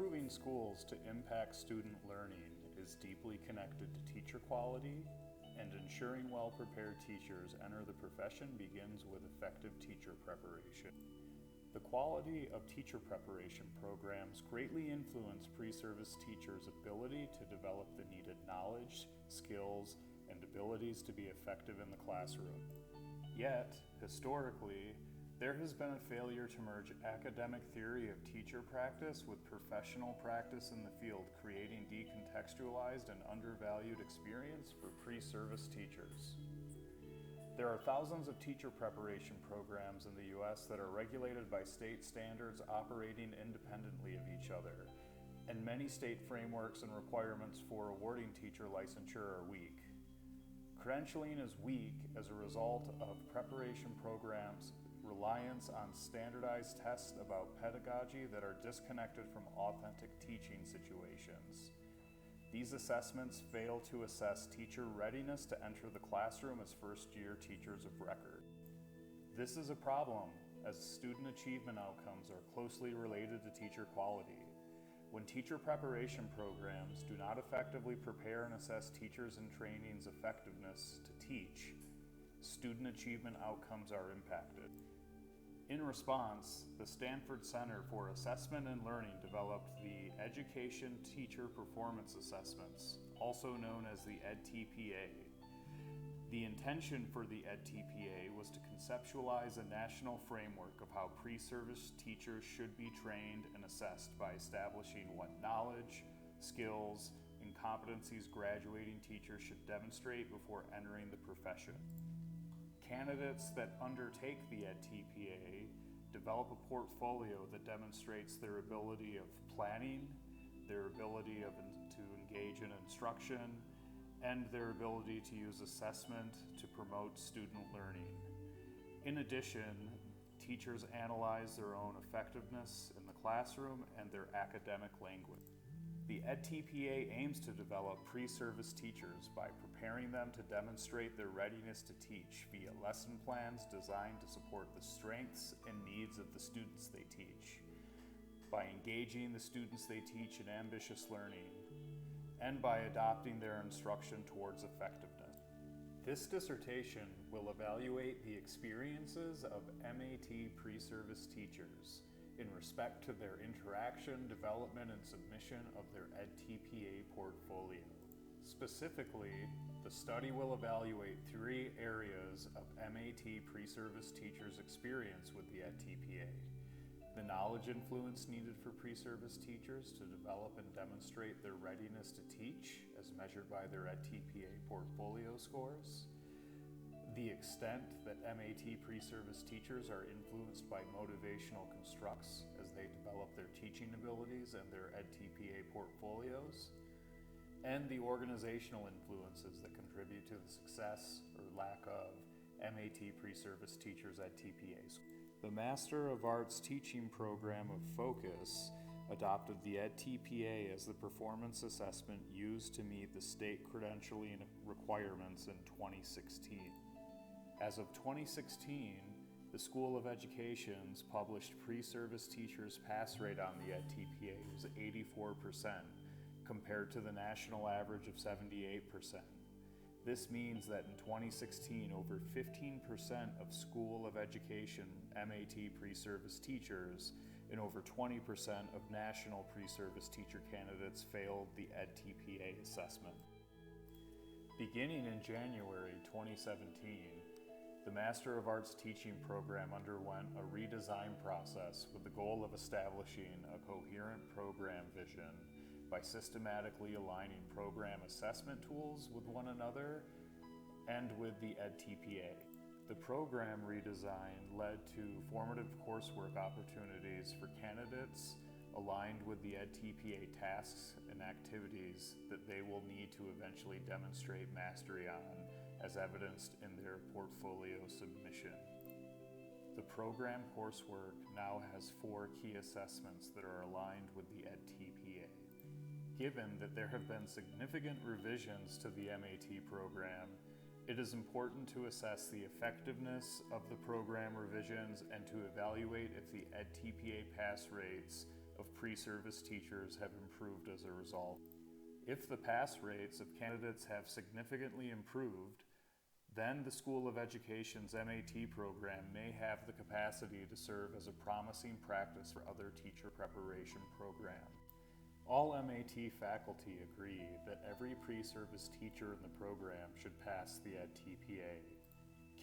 Improving schools to impact student learning is deeply connected to teacher quality, and ensuring well-prepared teachers enter the profession begins with effective teacher preparation. The quality of teacher preparation programs greatly influence pre-service teachers' ability to develop the needed knowledge, skills, and abilities to be effective in the classroom. Yet, historically, there has been a failure to merge academic theory of teacher practice with professional practice in the field, creating decontextualized and undervalued experience for pre-service teachers. There are thousands of teacher preparation programs in the U.S. that are regulated by state standards operating independently of each other, and many state frameworks and requirements for awarding teacher licensure are weak. Credentialing is weak as a result of preparation programs' reliance on standardized tests about pedagogy that are disconnected from authentic teaching situations. These assessments fail to assess teacher readiness to enter the classroom as first-year teachers of record. This is a problem, as student achievement outcomes are closely related to teacher quality. When teacher preparation programs do not effectively prepare and assess teachers in training's effectiveness to teach, student achievement outcomes are impacted. In response, the Stanford Center for Assessment and Learning developed the Education Teacher Performance Assessments, also known as the edTPA. The intention for the edTPA was to conceptualize a national framework of how pre-service teachers should be trained and assessed by establishing what knowledge, skills, and competencies graduating teachers should demonstrate before entering the profession. Candidates that undertake the edTPA develop a portfolio that demonstrates their ability of planning, their ability to engage in instruction, and their ability to use assessment to promote student learning. In addition, teachers analyze their own effectiveness in the classroom and their academic language. The edTPA aims to develop pre-service teachers by preparing them to demonstrate their readiness to teach via lesson plans designed to support the strengths and needs of the students they teach, by engaging the students they teach in ambitious learning, and by adopting their instruction towards effectiveness. This dissertation will evaluate the experiences of MAT pre-service teachers in respect to their interaction, development, and submission of their edTPA portfolio. Specifically, the study will evaluate 3 areas of MAT pre-service teachers' experience with the edTPA: the knowledge influence needed for pre-service teachers to develop and demonstrate their readiness to teach as measured by their edTPA portfolio scores, the extent that MAT pre-service teachers are influenced by motivational constructs as they develop their teaching abilities and their edTPA portfolios, and the organizational influences that contribute to the success or lack of MAT pre-service teachers' edTPAs. The Master of Arts teaching program of Focus adopted the edTPA as the performance assessment used to meet the state credentialing requirements in 2016. As of 2016, the School of Education's published pre-service teachers' pass rate on the edTPA was 84%, compared to the national average of 78%. This means that in 2016, over 15% of School of Education MAT pre-service teachers and over 20% of national pre-service teacher candidates failed the edTPA assessment. Beginning in January 2017, the Master of Arts teaching program underwent a redesign process with the goal of establishing a coherent program vision by systematically aligning program assessment tools with one another and with the edTPA. The program redesign led to formative coursework opportunities for candidates aligned with the edTPA tasks and activities that they will need to eventually demonstrate mastery on, as evidenced in their portfolio submission. The program coursework now has 4 key assessments that are aligned with the edTPA. Given that there have been significant revisions to the MAT program, it is important to assess the effectiveness of the program revisions and to evaluate if the edTPA pass rates of pre-service teachers have improved as a result. If the pass rates of candidates have significantly improved, then the School of Education's MAT program may have the capacity to serve as a promising practice for other teacher preparation programs. All MAT faculty agree that every pre-service teacher in the program should pass the edTPA.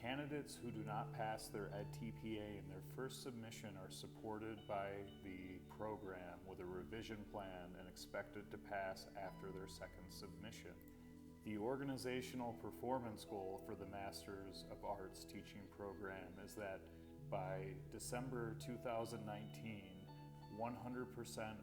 Candidates who do not pass their edTPA in their first submission are supported by the program with a revision plan and expected to pass after their second submission. The organizational performance goal for the Masters of Arts teaching program is that by December 2019, 100%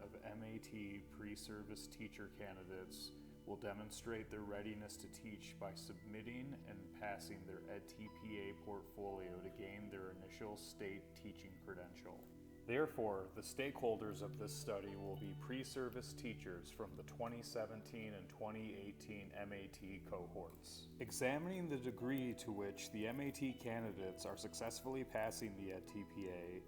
of MAT pre-service teacher candidates will demonstrate their readiness to teach by submitting and passing their edTPA portfolio to gain their initial state teaching credential. Therefore, the stakeholders of this study will be pre-service teachers from the 2017 and 2018 MAT cohorts. Examining the degree to which the MAT candidates are successfully passing the edTPA,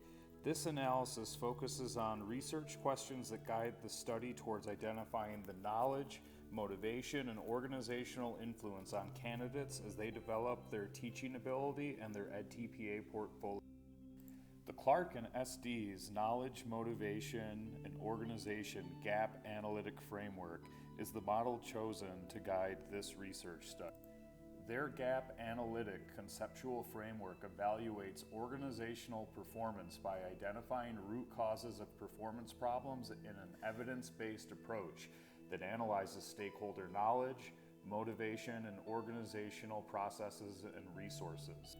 this analysis focuses on research questions that guide the study towards identifying the knowledge, motivation, and organizational influence on candidates as they develop their teaching ability and their edTPA portfolio. The Clark and SD's Knowledge, Motivation, and Organization Gap Analytic Framework is the model chosen to guide this research study. Their gap analytic conceptual framework evaluates organizational performance by identifying root causes of performance problems in an evidence-based approach that analyzes stakeholder knowledge, motivation, and organizational processes and resources.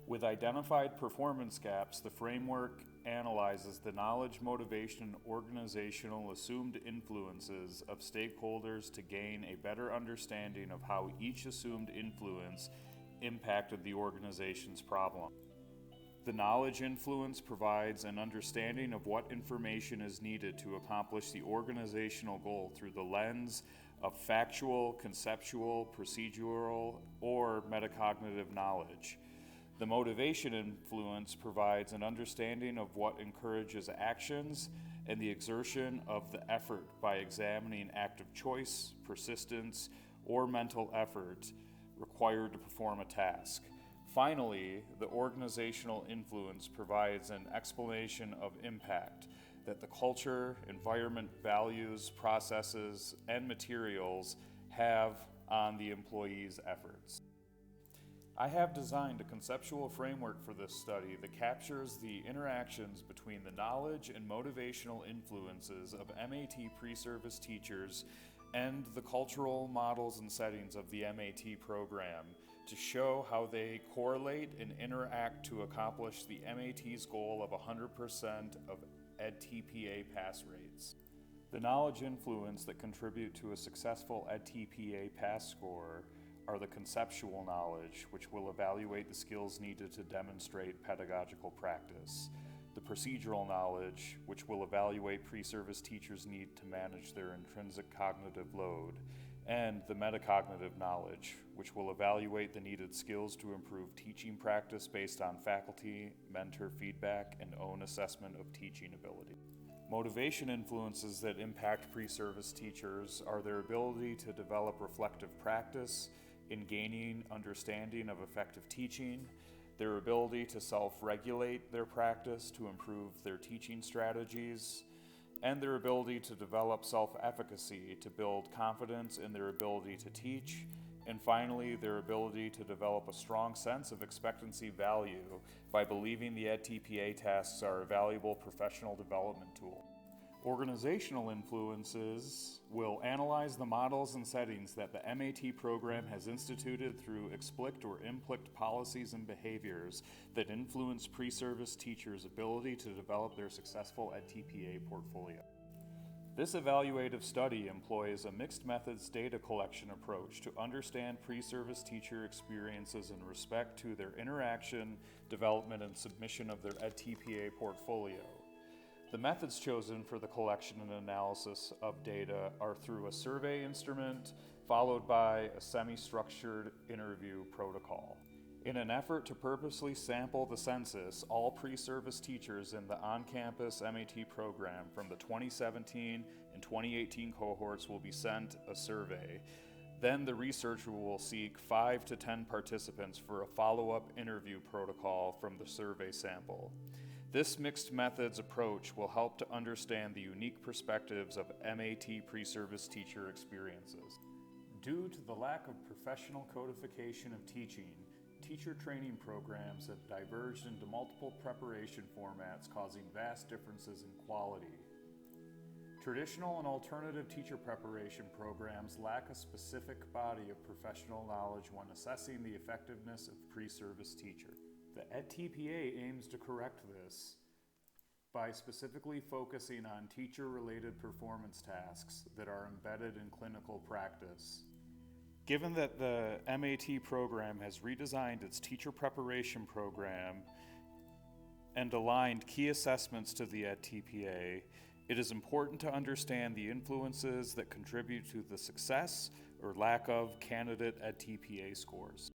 With identified performance gaps, the framework analyzes the knowledge, motivation, and organizational assumed influences of stakeholders to gain a better understanding of how each assumed influence impacted the organization's problem. The knowledge influence provides an understanding of what information is needed to accomplish the organizational goal through the lens of factual, conceptual, procedural, or metacognitive knowledge. The motivation influence provides an understanding of what encourages actions and the exertion of the effort by examining active choice, persistence, or mental effort required to perform a task. Finally, the organizational influence provides an explanation of impact that the culture, environment, values, processes, and materials have on the employee's efforts. I have designed a conceptual framework for this study that captures the interactions between the knowledge and motivational influences of MAT pre-service teachers and the cultural models and settings of the MAT program to show how they correlate and interact to accomplish the MAT's goal of 100% of edTPA pass rates. The knowledge influence that contribute to a successful edTPA pass score are the conceptual knowledge, which will evaluate the skills needed to demonstrate pedagogical practice, the procedural knowledge, which will evaluate pre-service teachers' need to manage their intrinsic cognitive load, and the metacognitive knowledge, which will evaluate the needed skills to improve teaching practice based on faculty, mentor feedback, and own assessment of teaching ability. Motivation influences that impact pre-service teachers are their ability to develop reflective practice in gaining understanding of effective teaching, their ability to self-regulate their practice to improve their teaching strategies, and their ability to develop self-efficacy to build confidence in their ability to teach, and finally, their ability to develop a strong sense of expectancy value by believing the edTPA tasks are a valuable professional development tool. Organizational influences will analyze the models and settings that the MAT program has instituted through explicit or implicit policies and behaviors that influence pre-service teachers' ability to develop their successful edTPA portfolio. This evaluative study employs a mixed methods data collection approach to understand pre-service teacher experiences in respect to their interaction, development, and submission of their edTPA portfolio. The methods chosen for the collection and analysis of data are through a survey instrument, followed by a semi-structured interview protocol. In an effort to purposely sample the census, all pre-service teachers in the on-campus MAT program from the 2017 and 2018 cohorts will be sent a survey. Then the researcher will seek 5 to 10 participants for a follow-up interview protocol from the survey sample. This mixed methods approach will help to understand the unique perspectives of MAT pre-service teacher experiences. Due to the lack of professional codification of teaching, teacher training programs have diverged into multiple preparation formats, causing vast differences in quality. Traditional and alternative teacher preparation programs lack a specific body of professional knowledge when assessing the effectiveness of pre-service teacher. The edTPA aims to correct this by specifically focusing on teacher-related performance tasks that are embedded in clinical practice. Given that the MAT program has redesigned its teacher preparation program and aligned key assessments to the edTPA, it is important to understand the influences that contribute to the success or lack of candidate edTPA scores.